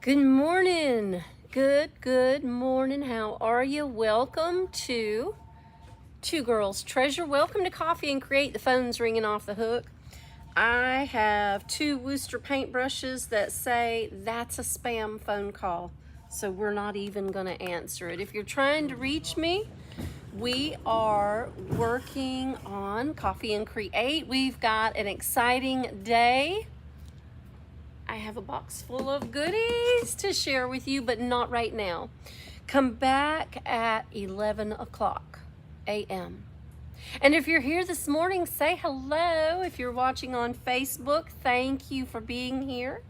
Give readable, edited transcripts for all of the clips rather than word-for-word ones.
Good morning. Good morning. How are you? Welcome to Two Girls Treasure. Welcome to Coffee and Create. The phone's ringing off the hook. I have two Worcester paintbrushes that say that's a spam phone call, so we're not even going to answer it. If you're trying to reach me, we are working on Coffee and Create. We've got an exciting day. I have a box full of goodies to share with you, but not right now. Come back at 11 o'clock a.m. And if you're here this morning, say hello. If you're watching on Facebook, thank you for being here.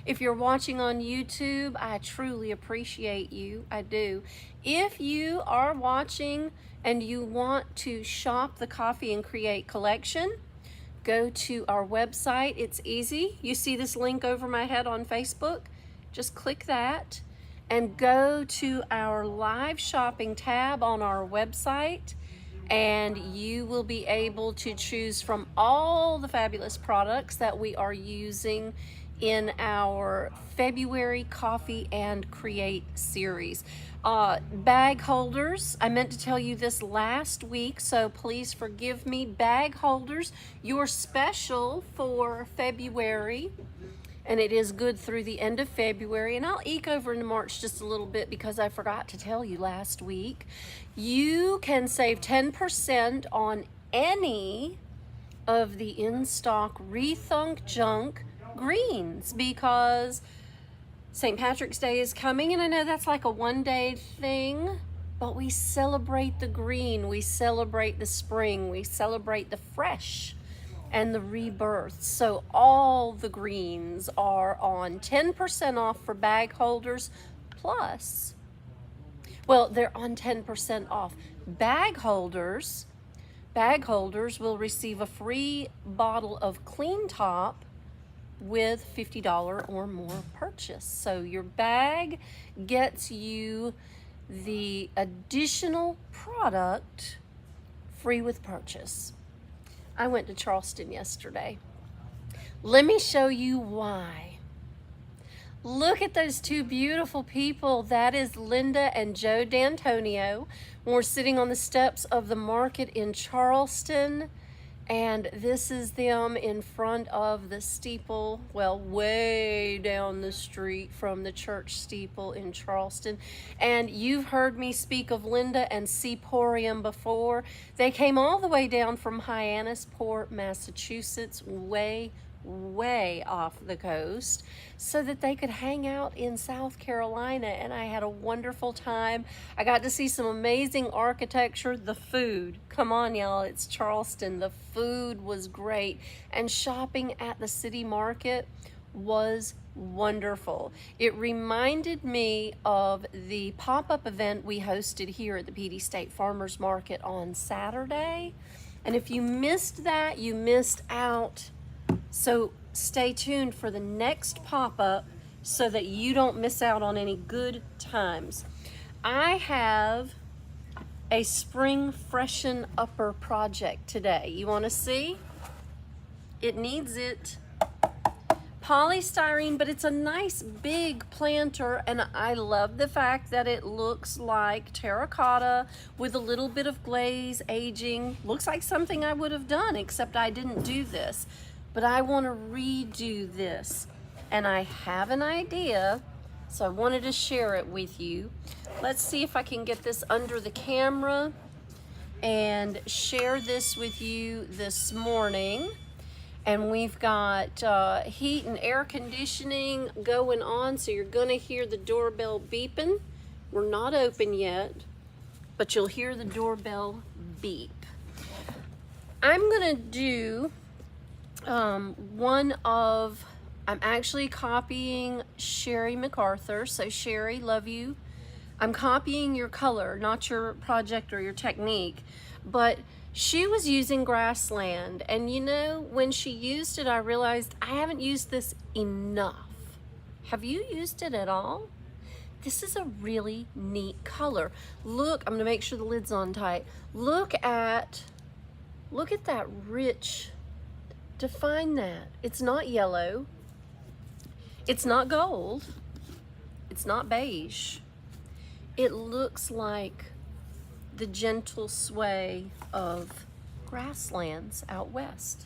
If you're watching on YouTube, I truly appreciate you. I do. If you are watching and you want to shop the Coffee and Create collection, go to our website. It's easy. You see this link over my head on Facebook? Just click that and go to our live shopping tab on our website, and you will be able to choose from all the fabulous products that we are using in our February Coffee and Create series. Bag holders, I meant to tell you this last week, so please forgive me. Bag holders, you're special for February, and it is good through the end of February, and I'll eke over into March just a little bit because I forgot to tell you last week. You can save 10% on any of the in-stock Rethunk Junk greens because St. Patrick's Day is coming, and I know that's like a one-day thing, but we celebrate the green, we celebrate the spring, we celebrate the fresh and the rebirth. So all the greens are on 10% off for bag holders, plus, well, they're on 10% off. Bag holders will receive a free bottle of Clean Top with $50 or more purchase. So your bag gets you the additional product free with purchase. I went to Charleston yesterday. Let me show you why. Look at those two beautiful people. That is Linda and Joe D'Antonio. We're sitting on the steps of the market in Charleston, and this is them in front of the steeple, well, way down the street from the church steeple in Charleston. And you've heard me speak of Linda and Seaporium before. They came all the way down from Hyannisport, Massachusetts, way off the coast, so that they could hang out in South Carolina, and I had a wonderful time. I got to see some amazing architecture. The food, come on y'all, it's Charleston. The food was great, and shopping at the city market was wonderful. It reminded me of the pop-up event we hosted here at the PD State Farmers Market on Saturday, and if you missed that, you missed out. So stay tuned for the next pop-up so that you don't miss out on any good times. I have a spring Freshen upper project today. You want to see? It needs it. Polystyrene, but it's a nice big planter, and I love the fact that it looks like terracotta with a little bit of glaze aging. Looks like something I would have done, except I didn't do this. But I want to redo this, and I have an idea, so I wanted to share it with you. Let's see if I can get this under the camera and share this with you this morning. And we've got heat and air conditioning going on, so you're going to hear the doorbell beeping. We're not open yet, but you'll hear the doorbell beep. I'm going to do I'm actually copying Sherry MacArthur. So Sherry, love you. I'm copying your color, not your project or your technique, but she was using grassland, and you know, when she used it, I realized I haven't used this enough. Have you used it at all? This is a really neat color. Look, I'm gonna make sure the lid's on tight. Look at that rich. Define that. It's not yellow. It's not gold. It's not beige. It looks like the gentle sway of grasslands out west.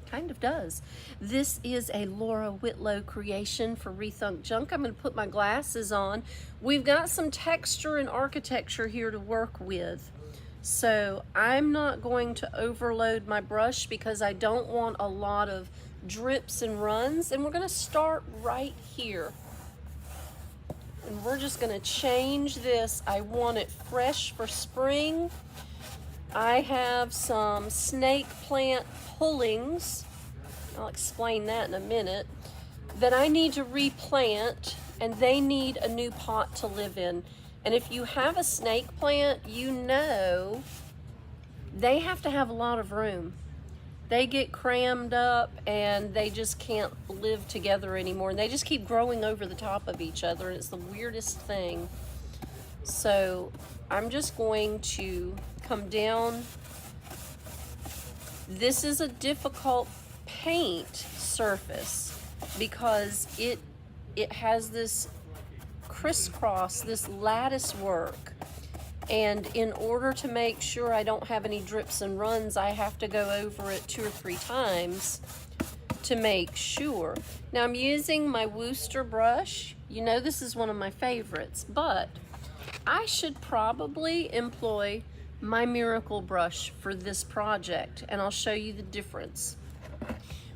Kind of does. This is a Laura Whitlow creation for Rethunk Junk. I'm going to put my glasses on. We've got some texture and architecture here to work with. So I'm not going to overload my brush because I don't want a lot of drips and runs. And we're going to start right here. And we're just going to change this. I want it fresh for spring. I have some snake plant pullings, I'll explain that in a minute, that I need to replant, and they need a new pot to live in. And if you have a snake plant, you know they have to have a lot of room. They get crammed up and they just can't live together anymore. And they just keep growing over the top of each other. And it's the weirdest thing. So I'm just going to come down. This is a difficult paint surface because it has this crisscross, this lattice work. And in order to make sure I don't have any drips and runs, I have to go over it 2 or 3 times to make sure. Now I'm using my Wooster brush. You know this is one of my favorites, but I should probably employ my Miracle brush for this project, and I'll show you the difference.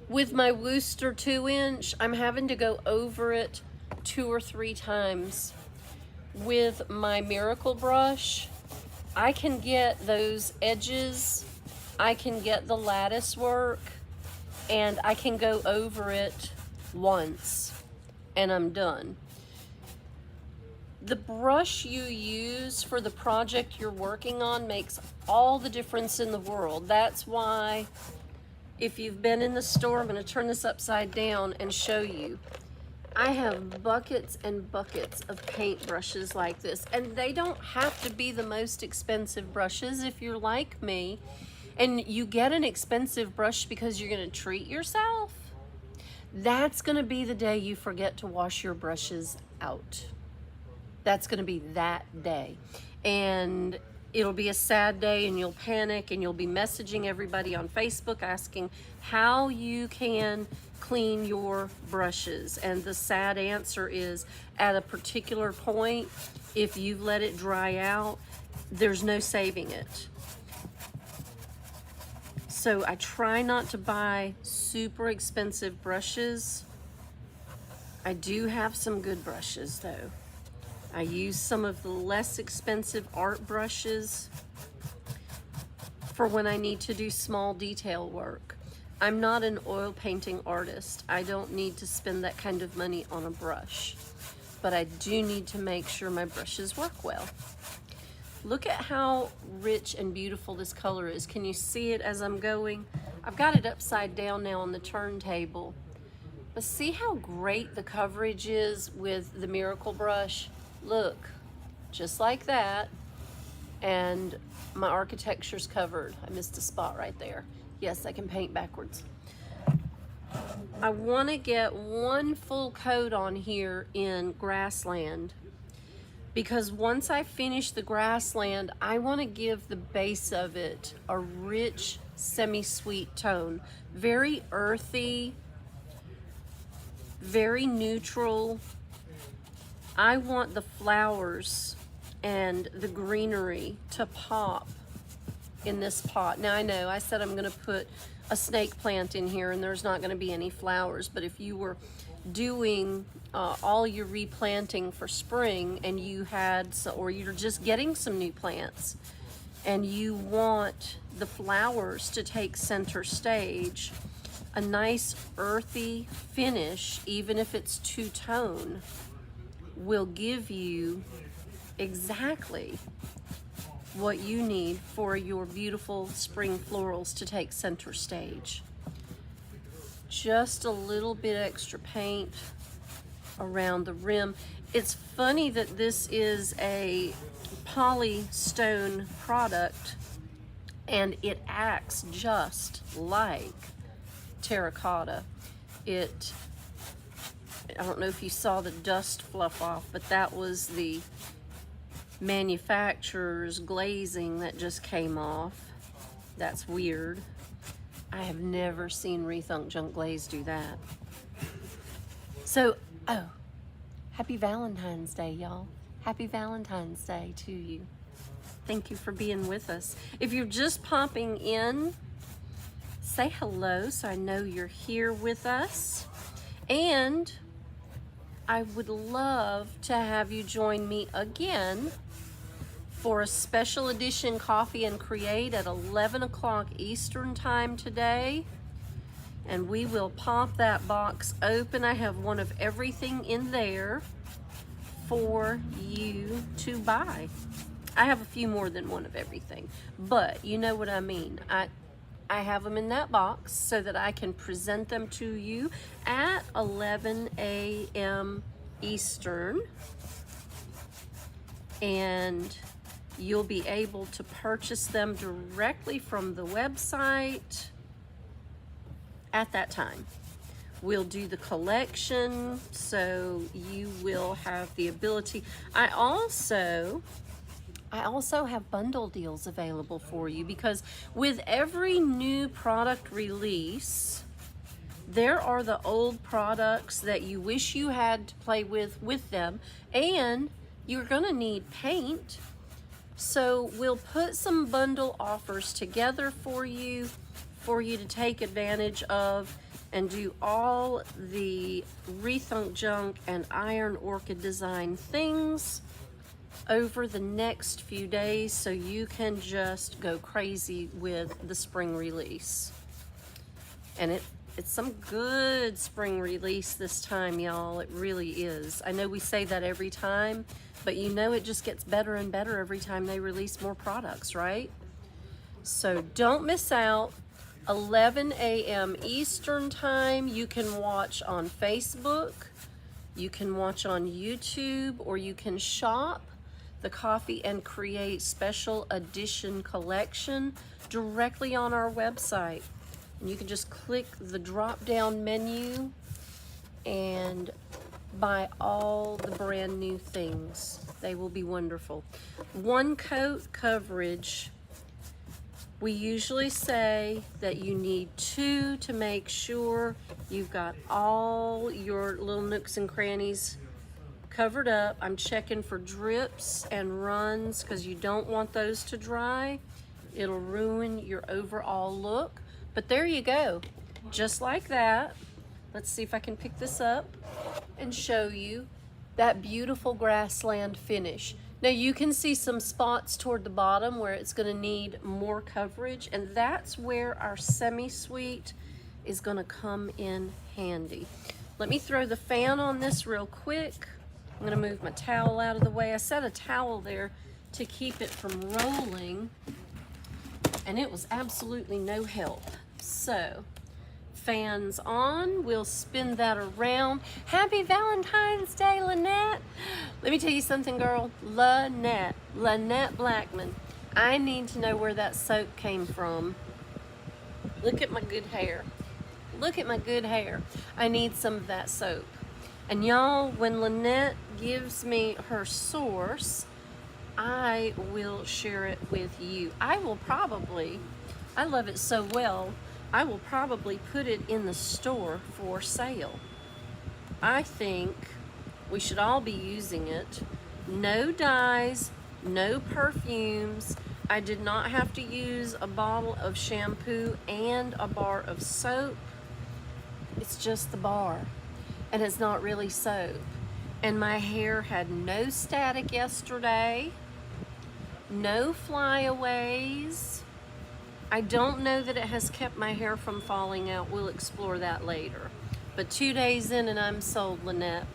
With my Wooster 2-inch, I'm having to go over it 2 or 3 times. With my Miracle brush, I can get those edges, I can get the lattice work, and I can go over it once, and I'm done. The brush you use for the project you're working on makes all the difference in the world. That's why, if you've been in the store, I'm going to turn this upside down and show you. I have buckets and buckets of paint brushes like this, and they don't have to be the most expensive brushes. If you're like me and you get an expensive brush because you're going to treat yourself, that's going to be the day you forget to wash your brushes out. That's going to be that day, and it'll be a sad day, and you'll panic, and you'll be messaging everybody on Facebook asking how you can clean your brushes. And the sad answer is, at a particular point, if you've let it dry out, there's no saving it. So I try not to buy super expensive brushes. I do have some good brushes though. I use some of the less expensive art brushes for when I need to do small detail work. I'm not an oil painting artist. I don't need to spend that kind of money on a brush, but I do need to make sure my brushes work well. Look at how rich and beautiful this color is. Can you see it as I'm going? I've got it upside down now on the turntable, but see how great the coverage is with the Miracle brush? Look, just like that, and my architecture's covered. I missed a spot right there. Yes, I can paint backwards. I want to get one full coat on here in Grassland, because once I finish the Grassland, I want to give the base of it a rich, semi-sweet tone. Very earthy, very neutral. I want the flowers and the greenery to pop in this pot. Now I know I said I'm going to put a snake plant in here and there's not going to be any flowers, but if you were doing all your replanting for spring and you had or you're just getting some new plants and you want the flowers to take center stage, a nice earthy finish, even if it's two-tone, will give you exactly what you need for your beautiful spring florals to take center stage. Just a little bit extra paint around the rim. It's funny that this is a polystone product and it acts just like terracotta. I don't know if you saw the dust fluff off, but that was the manufacturer's glazing that just came off. That's weird. I have never seen Rethunk Junk Glaze do that. So, oh, happy Valentine's Day, y'all. Happy Valentine's Day to you. Thank you for being with us. If you're just popping in, say hello so I know you're here with us. And I would love to have you join me again for a special edition Coffee and Create at 11 o'clock Eastern time today. And we will pop that box open. I have one of everything in there for you to buy. I have a few more than one of everything, but you know what I mean. I have them in that box so that I can present them to you at 11 a.m. Eastern. And you'll be able to purchase them directly from the website at that time. We'll do the collection, so you will have the ability. I also have bundle deals available for you, because with every new product release, there are the old products that you wish you had to play with them, and you're gonna need paint. So we'll put some bundle offers together for you to take advantage of and do all the Rethunk Junk and Iron Orchid design things over the next few days, so you can just go crazy with the spring release. And it's some good spring release this time, y'all. It really is. I know we say that every time, but you know it just gets better and better every time they release more products, right? So don't miss out. 11 a.m. Eastern time. You can watch on Facebook, you can watch on YouTube, or you can shop the Coffee and Create Special Edition collection directly on our website. And you can just click the drop down menu and buy all the brand new things. They will be wonderful. One coat coverage. We usually say that you need 2 to make sure you've got all your little nooks and crannies covered up. I'm checking for drips and runs because you don't want those to dry. It'll ruin your overall look. But there you go, just like that. Let's see if I can pick this up and show you that beautiful grassland finish. Now you can see some spots toward the bottom where it's going to need more coverage, and that's where our semi-sweet is going to come in handy. Let me throw the fan on this real quick. I'm going to move my towel out of the way. I set a towel there to keep it from rolling, and it was absolutely no help. So, fans on, we'll spin that around. Happy Valentine's Day, Lynette. Let me tell you something, girl. Lynette Blackman. I need to know where that soap came from. Look at my good hair. Look at my good hair. I need some of that soap. And y'all, when Lynette gives me her source, I will share it with you. I love it so well, I will probably put it in the store for sale. I think we should all be using it. No dyes, no perfumes. I did not have to use a bottle of shampoo and a bar of soap. It's just the bar, and it's not really soap. And my hair had no static yesterday, no flyaways. I don't know that it has kept my hair from falling out. We'll explore that later. But 2 days in and I'm sold, Lynette.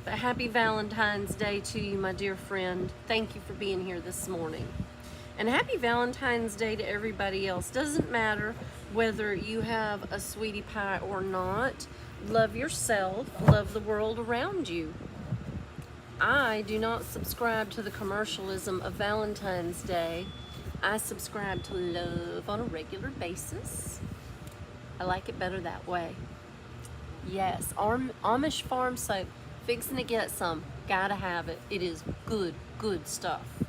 But happy Valentine's Day to you, my dear friend. Thank you for being here this morning. And happy Valentine's Day to everybody else. Doesn't matter whether you have a sweetie pie or not. Love yourself, love the world around you. I do not subscribe to the commercialism of Valentine's Day. I subscribe to love on a regular basis. I like it better that way. Yes, Amish farm soap. Fixing to get some. Gotta have it. It is good, good stuff.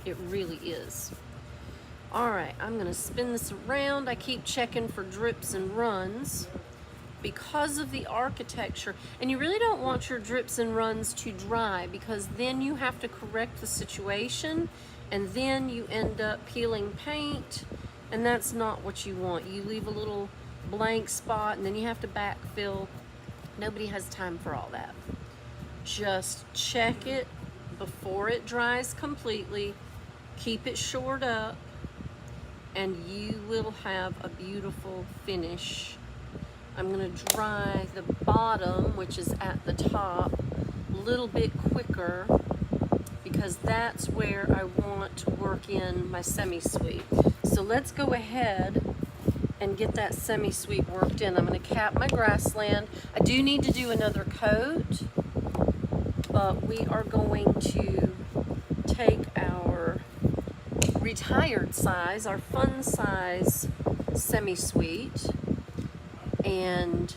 It really is. All right, I'm gonna spin this around. I keep checking for drips and runs because of the architecture. And you really don't want your drips and runs to dry, because then you have to correct the situation and then you end up peeling paint, and that's not what you want. You leave a little blank spot and then you have to backfill. Nobody has time for all that. Just check it before it dries completely. Keep it shored up and you will have a beautiful finish. I'm going to dry the bottom, which is at the top, a little bit quicker because that's where I want to work in my semi-sweet. So let's go ahead and get that semi-sweet worked in. I'm going to cap my grassland. I do need to do another coat, but we are going to take our retired size, our fun size semi-sweet, and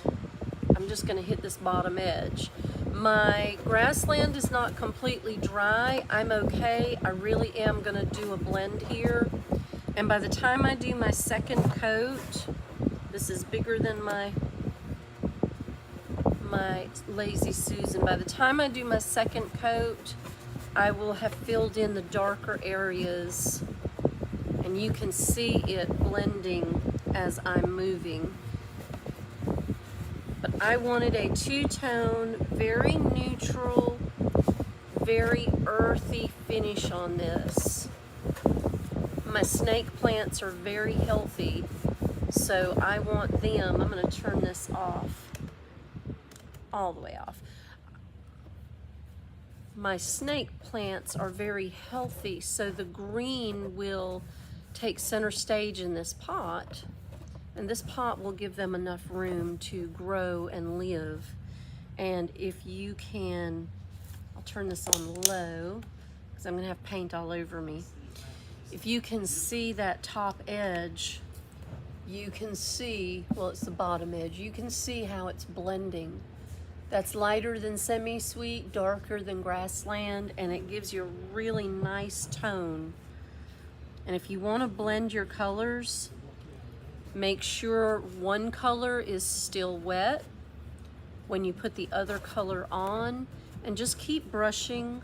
I'm just going to hit this bottom edge. My grassland is not completely dry. I'm okay. I really am going to do a blend here. And by the time I do my second coat, this is bigger than my Lazy Susan. By the time I do my second coat, I will have filled in the darker areas and you can see it blending as I'm moving. But I wanted a two-tone, very neutral, very earthy finish on this. My snake plants are very healthy, so I want them, I'm going to turn this off, all the way off. My snake plants are very healthy, so the green will take center stage in this pot, and this pot will give them enough room to grow and live. And if you can, I'll turn this on low because I'm going to have paint all over me. If you can see that top edge, you can see, well, it's the bottom edge, you can see how it's blending. That's lighter than semi-sweet, darker than grassland, and it gives you a really nice tone. And if you want to blend your colors, make sure one color is still wet when you put the other color on, and just keep brushing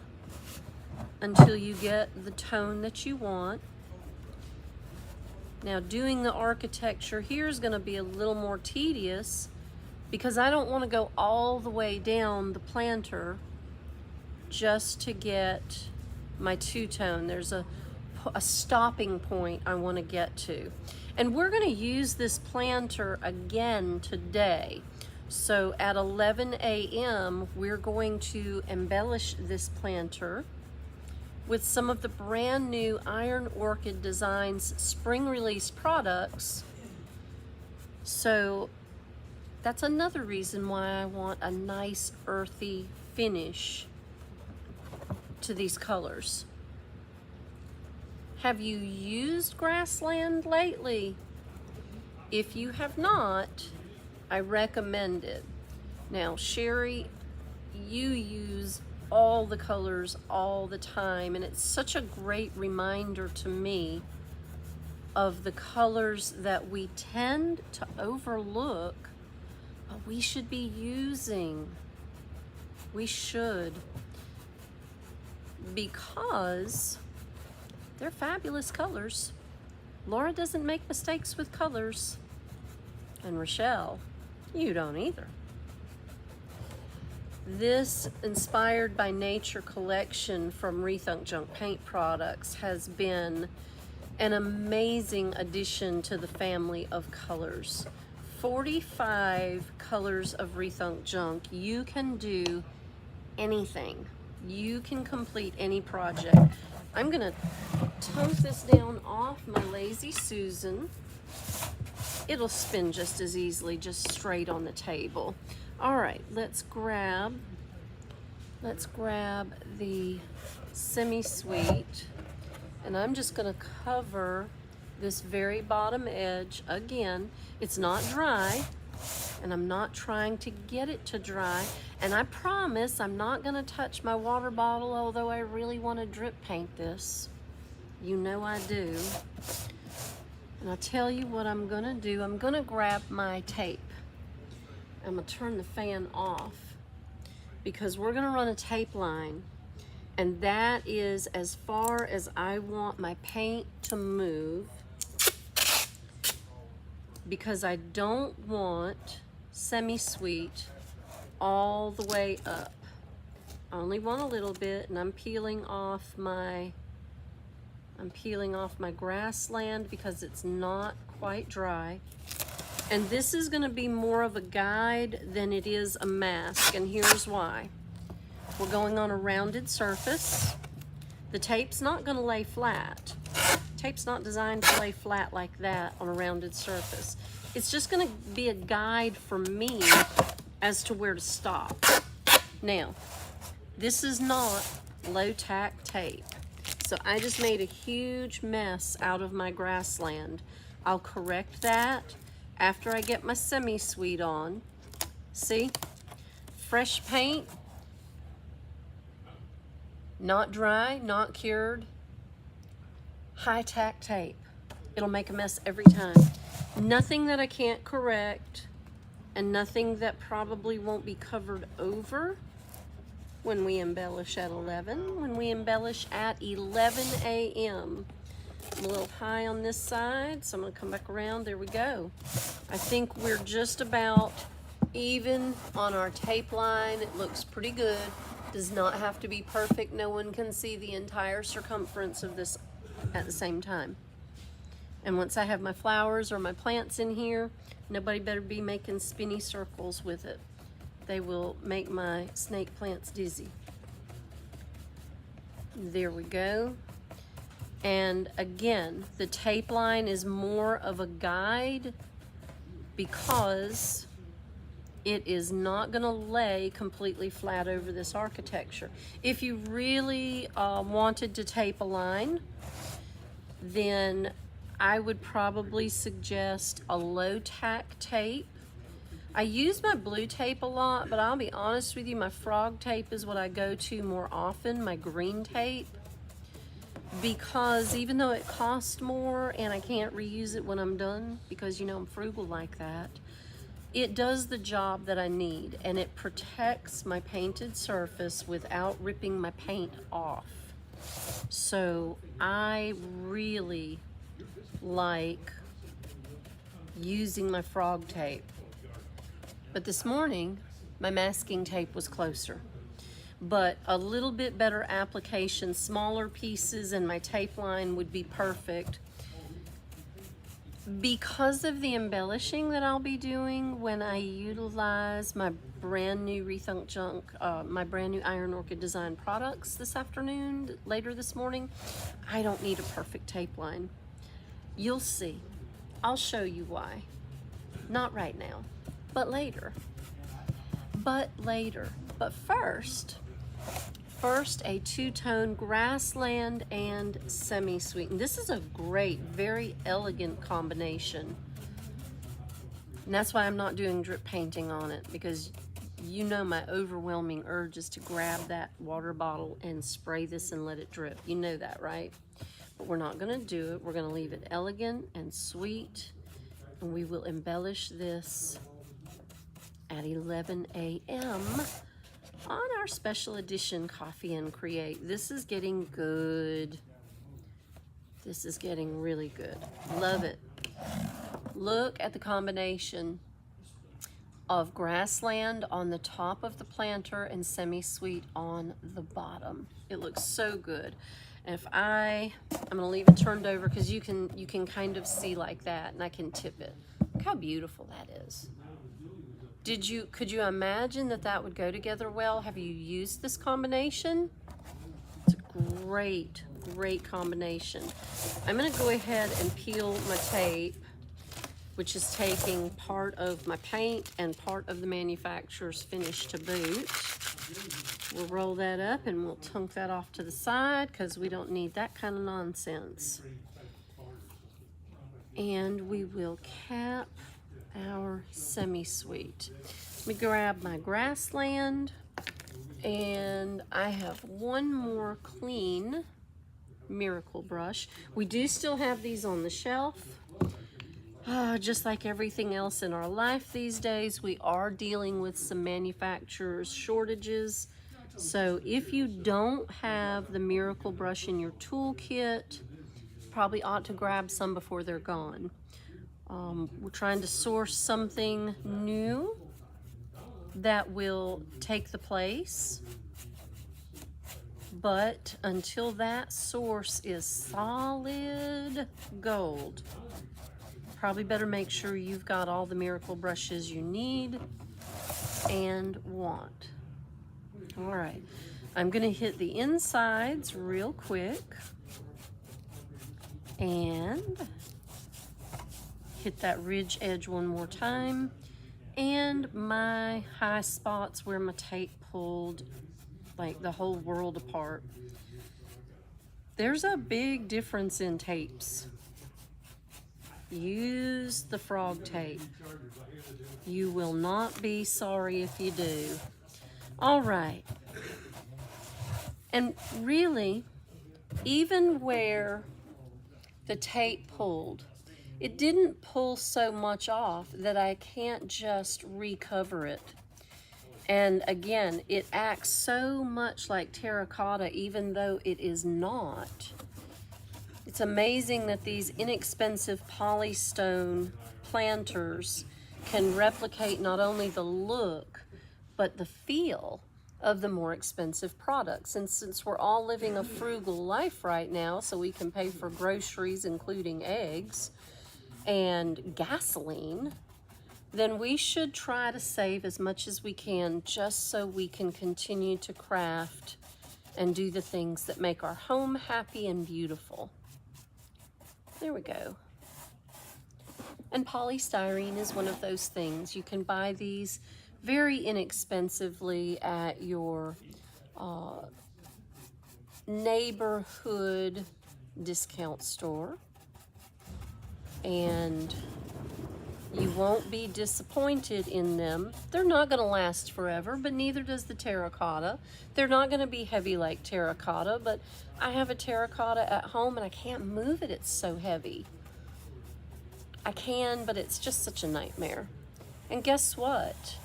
until you get the tone that you want. Now, doing the architecture here is going to be a little more tedious because I don't want to go all the way down the planter just to get my two-tone. There's a stopping point I want to get to. And we're going to use this planter again today. So at 11 a.m. we're going to embellish this planter with some of the brand new Iron Orchid Designs spring release products. So that's another reason why I want a nice earthy finish to these colors. Have you used grassland lately? If you have not, I recommend it. Now, Sherry, you use all the colors all the time, and it's such a great reminder to me of the colors that we tend to overlook, but we should be using. We should, because they're fabulous colors. Laura doesn't make mistakes with colors, and Rochelle, you don't either. This Inspired by Nature collection from Rethunk Junk Paint Products has been an amazing addition to the family of colors. 45 colors of Rethunk Junk. You can do anything. You can complete any project. I'm gonna tunk this down off my Lazy Susan. It'll spin just as easily, just straight on the table. All right, let's grab the semi-sweet, and I'm just gonna cover this very bottom edge. Again, it's not dry, and I'm not trying to get it to dry. And I promise I'm not gonna touch my water bottle, although I really wanna drip paint this. You know I do. And I'll tell you what I'm gonna do. I'm gonna grab my tape. I'm gonna turn the fan off because we're gonna run a tape line, and that is as far as I want my paint to move, because I don't want semi-sweet all the way up. I only want a little bit, and I'm peeling off my grassland because it's not quite dry. And this is gonna be more of a guide than it is a mask, and here's why. We're going on a rounded surface. The tape's not gonna lay flat. Tape's not designed to lay flat like that on a rounded surface. It's just gonna be a guide for me as to where to stop. Now, this is not low tack tape. So I just made a huge mess out of my grassland. I'll correct that after I get my semi-sweet on. See? Fresh paint. Not dry, not cured. High tack tape. It'll make a mess every time. Nothing that I can't correct, and nothing that probably won't be covered over when we embellish at 11. When we embellish at 11 a.m. I'm a little high on this side, so I'm gonna come back around. There we go. I think we're just about even on our tape line. It looks pretty good. Does not have to be perfect. No one can see the entire circumference of this at the same time. And once I have my flowers or my plants in here, nobody better be making spinny circles with it. They will make my snake plants dizzy. There we go. And again, the tape line is more of a guide because it is not gonna lay completely flat over this architecture. If you really wanted to tape a line, then I would probably suggest a low tack tape. I use my blue tape a lot, but I'll be honest with you, my frog tape is what I go to more often, my green tape, because even though it costs more and I can't reuse it when I'm done, because you know I'm frugal like that, it does the job that I need, and it protects my painted surface without ripping my paint off. So I really like using my frog tape. But this morning, my masking tape was closer. But a little bit better application, smaller pieces, and my tape line would be perfect. Because of the embellishing that I'll be doing when I utilize my brand new Rethunk Junk, my brand new Iron Orchid Design products this afternoon, later this morning, I don't need a perfect tape line. You'll see. I'll show you why. Not right now, but later. But first, a two-tone grassland and semi-sweet. And this is a great, very elegant combination. And that's why I'm not doing drip painting on it, because you know my overwhelming urge is to grab that water bottle and spray this and let it drip. You know that, right? But we're not gonna do it. We're gonna leave it elegant and sweet, and we will embellish this at 11 a.m. on our special edition Coffee and Create. This is getting good. This is getting really good. Love it. Look at the combination of grassland on the top of the planter and semi-sweet on the bottom. It looks so good. And I'm gonna leave it turned over because you can kind of see like that, and I can tip it. Look how beautiful that is. Could you imagine that would go together well? Have you used this combination? It's a great, great combination. I'm gonna go ahead and peel my tape, which is taking part of my paint and part of the manufacturer's finish to boot. We'll roll that up and we'll tunk that off to the side because we don't need that kind of nonsense. And we will cap our semi-sweet. Let me grab my grassland, and I have one more clean Miracle brush. We do still have these on the shelf. Just like everything else in our life these days, we are dealing with some manufacturers' shortages. So if you don't have the Miracle brush in your toolkit, probably ought to grab some before they're gone. We're trying to source something new that will take the place. But until that source is solid gold, probably better make sure you've got all the Miracle brushes you need and want. All right, I'm gonna hit the insides real quick and hit that ridge edge one more time, and my high spots where my tape pulled like the whole world apart. There's a big difference in tapes. Use the frog tape. You will not be sorry if you do. All right. And really, even where the tape pulled, it didn't pull so much off that I can't just recover it. And again, it acts so much like terracotta, even though it is not. It's amazing that these inexpensive polystone planters can replicate not only the look, but the feel of the more expensive products. And since we're all living a frugal life right now, so we can pay for groceries, including eggs and gasoline, then we should try to save as much as we can just so we can continue to craft and do the things that make our home happy and beautiful. There we go. And polystyrene is one of those things. You can buy these very inexpensively at your neighborhood discount store. And you won't be disappointed in them. They're not going to last forever, but neither does the terracotta. They're not going to be heavy like terracotta, but I have a terracotta at home and I can't move it. It's so heavy. I can, but it's just such a nightmare. And guess what?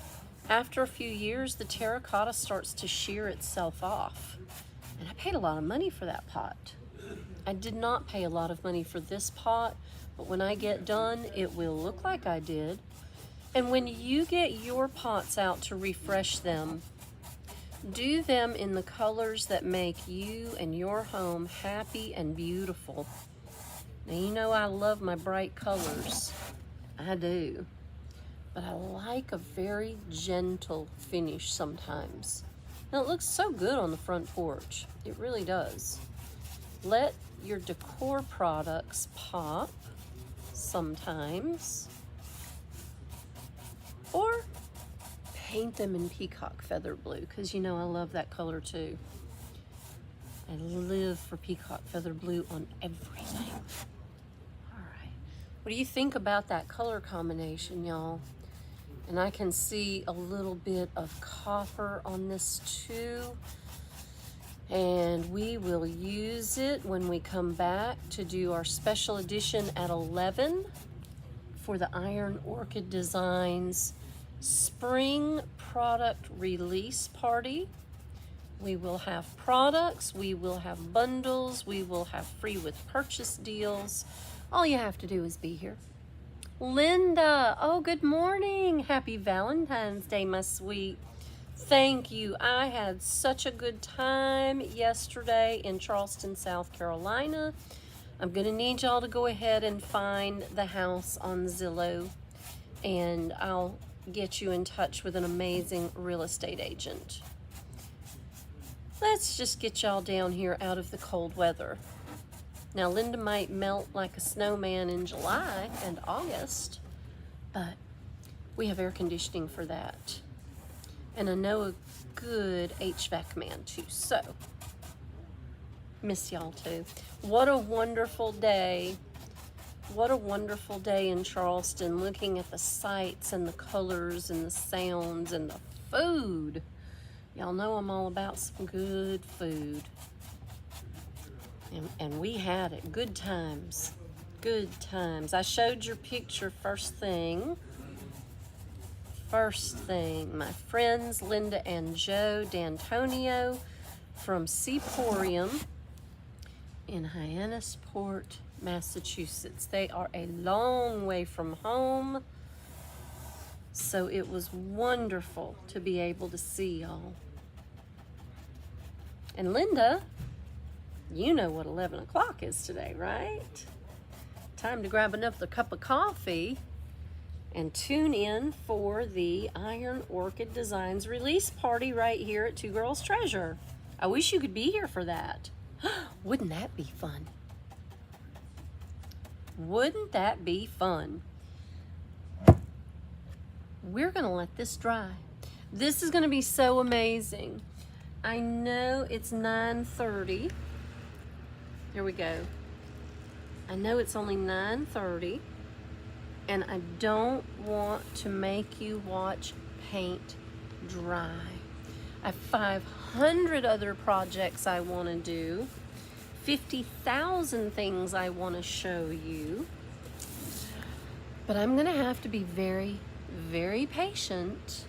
After a few years, the terracotta starts to shear itself off. And I paid a lot of money for that pot. I did not pay a lot of money for this pot, but when I get done, it will look like I did. And when you get your pots out to refresh them, do them in the colors that make you and your home happy and beautiful. Now, you know I love my bright colors. I do. But I like a very gentle finish sometimes. And it looks so good on the front porch. It really does. Let your decor products pop sometimes, or paint them in peacock feather blue, because you know I love that color too. I live for peacock feather blue on everything. All right, what do you think about that color combination, y'all? And I can see a little bit of copper on this too. And we will use it when we come back to do our special edition at 11 for the Iron Orchid Designs spring product release party. We will have products, we will have bundles, we will have free with purchase deals. All you have to do is be here. Linda, oh, good morning. Happy Valentine's Day, my sweet. Thank you. I had such a good time yesterday in Charleston, South Carolina. I'm going to need y'all to go ahead and find the house on Zillow, and I'll get you in touch with an amazing real estate agent. Let's just get y'all down here out of the cold weather. Now, Linda might melt like a snowman in July and August, but we have air conditioning for that. And I know a good HVAC man too, so miss y'all too. What a wonderful day What a wonderful day in Charleston, looking at the sights and the colors and the sounds and the food. Y'all know I'm all about some good food. And we had it. Good times. Good times. I showed your picture first thing. My friends Linda and Joe D'Antonio from Seaporium in Hyannisport, Massachusetts. They are a long way from home, so it was wonderful to be able to see y'all. And Linda, you know what 11 o'clock is today, right? Time to grab another cup of coffee and tune in for the Iron Orchid Designs release party right here at Two Girls Treasure. I wish you could be here for that. Wouldn't that be fun? Wouldn't that be fun? We're gonna let this dry. This is gonna be so amazing. I know it's 9:30. Here we go. I know it's only 9:30. And I don't want to make you watch paint dry. I have 500 other projects I want to do, 50,000 things I want to show you. But I'm going to have to be very, very patient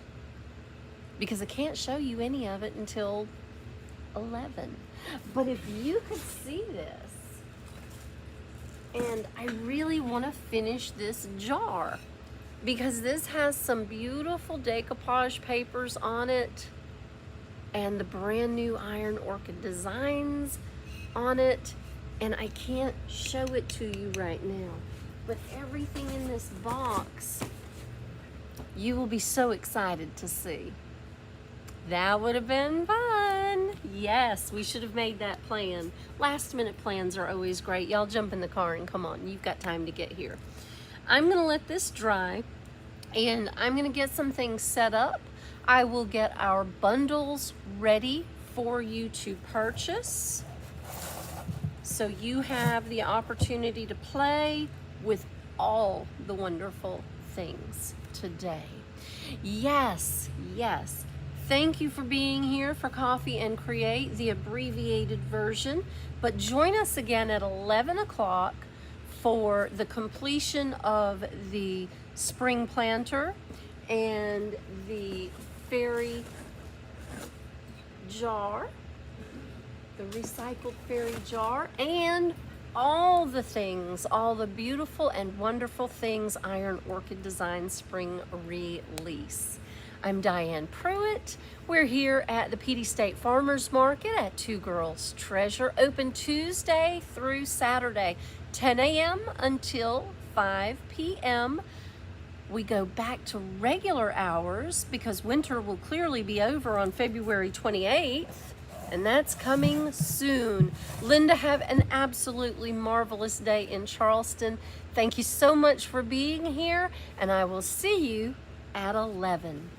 because I can't show you any of it until 11. But if you could see this, and I really want to finish this jar because this has some beautiful decoupage papers on it and the brand new Iron Orchid Designs on it, and I can't show it to you right now, but everything in this box you will be so excited to see. That would have been fun. Yes, we should have made that plan. Last minute plans are always great. Y'all jump in the car and come on. You've got time to get here. I'm gonna let this dry and I'm gonna get some things set up. I will get our bundles ready for you to purchase, so you have the opportunity to play with all the wonderful things today. Yes, yes. Thank you for being here for Coffee and Create, the abbreviated version. But join us again at 11 o'clock for the completion of the spring planter and the fairy jar, the recycled fairy jar, and all the things, all the beautiful and wonderful things Iron Orchid Design Spring Release. I'm Diane Pruitt. We're here at the Petey State Farmers Market at Two Girls Treasure, open Tuesday through Saturday, 10 a.m. until 5 p.m. We go back to regular hours because winter will clearly be over on February 28th, and that's coming soon. Linda, have an absolutely marvelous day in Charleston. Thank you so much for being here, and I will see you at 11.